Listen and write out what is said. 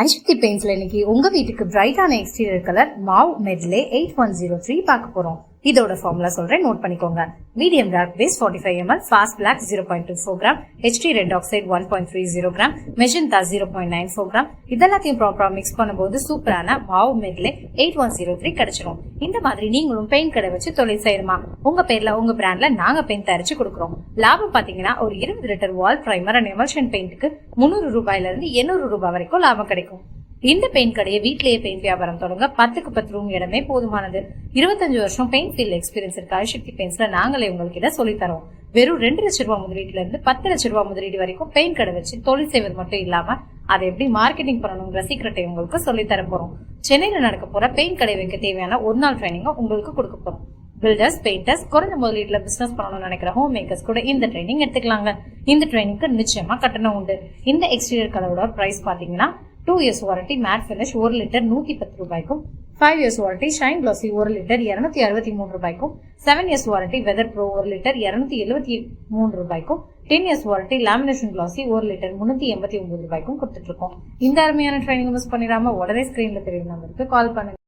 ஐஸ்வர்த்தி பெயிண்ட்ஸ்ல இன்னைக்கு உங்க வீட்டுக்கு பிரைட்டான எக்ஸ்டீரியர் கலர் மாவ் மெட்லே 8103 பார்க்க போறோம். இதோட ஃபார்முலா சொல்றேன், நோட் பண்ணிக்கோங்க. Medium dark base 45 ml, fast black 0.24 gram, HD red oxide 1.30 gram, magenta 0.94 gram. இதெல்லாத்தையும் ப்ராப்பரா மிக்ஸ் பண்ணும்போது சூப்பரான மாவ் மெட்லே 8103 கிடைச்சிரும். இந்த மாதிரி நீங்களும் பெயிண்ட் கடை வச்சு தொழில் செய்யணுமா? உங்க பேர்ல உங்க பிராண்ட்ல நாங்க பெயிண்ட் தயாரிச்சு கொடுக்குறோம். லாபம் பாத்தீங்கன்னா ஒரு 20 litre wall primer and emulsion பெயிண்ட்டுக்கு 300 ரூபாயில இருந்து 800 ரூபாய் வரைக்கும் லாபம் கிடைக்கும். இந்த பெயிண்ட் கடையை வீட்லயே பெயிண்ட் வியாபாரம் தொடங்க 10க்கு 10 ரூம் இடமே போதுமானது. 25 வருஷம் பெயிண்ட் ஃபீல்ட் எக்ஸ்பீரியன்ஸ் இருக்க ஐஸ்வர்த்தி பெயிண்ட்ஸ்ல நாங்களே உங்களுக்கு சொல்லி தரோம். வெறும் 2 லட்சம் ரூபாய் முதலீட்டுல இருந்து 10 லட்சம் ரூபாய் முதலீடு வரைக்கும் பெயிண்ட் கடை வச்சு தொழில் செய்வது மட்டும் இல்லாம அதை எப்படி மார்க்கெட்டிங் பண்ணணுங்கிற சீக்கிரட்டை உங்களுக்கு சொல்லி தர போறோம். சென்னையில நடக்க போற பெயிண்ட் கடை வைக்க தேவையான ஒரு நாள் ட்ரைனிங் உங்களுக்கு கொடுக்க போறோம். பில்டர்ஸ், பெயிண்டர்ஸ், குறைஞ்ச முதலீட்டுல பிசினஸ் பண்ணணும்னு நினைக்கிற ஹோம் மேக்கர்ஸ் கூட இந்த ட்ரைனிங் எடுத்துக்கலாங்க. இந்த ட்ரைனிங்க்கு நிச்சயமா கட்டணம் உண்டு. இந்த எக்ஸ்டீரியர் கலரோட பிரைஸ் பாத்தீங்கன்னா 2 years warranty matt finish 1 litre 110 ரூபாய்க்கும், 5 years warranty shine glossy 1 litre 263 ரூபாய்க்கும், 7 years warranty weather pro 1 litre 273 ரூபாய்க்கும், 10 years warranty lamination glossy 1 litre 389 ரூபாய்க்கும் கொடுத்துட்டு இருக்கோம். இந்த அருமையான ட்ரைனிங் மிஸ் பண்ணிடாம உடனே ஸ்கிரீன்ல தெரியும் நம்பருக்கு கால் பண்ணுங்க.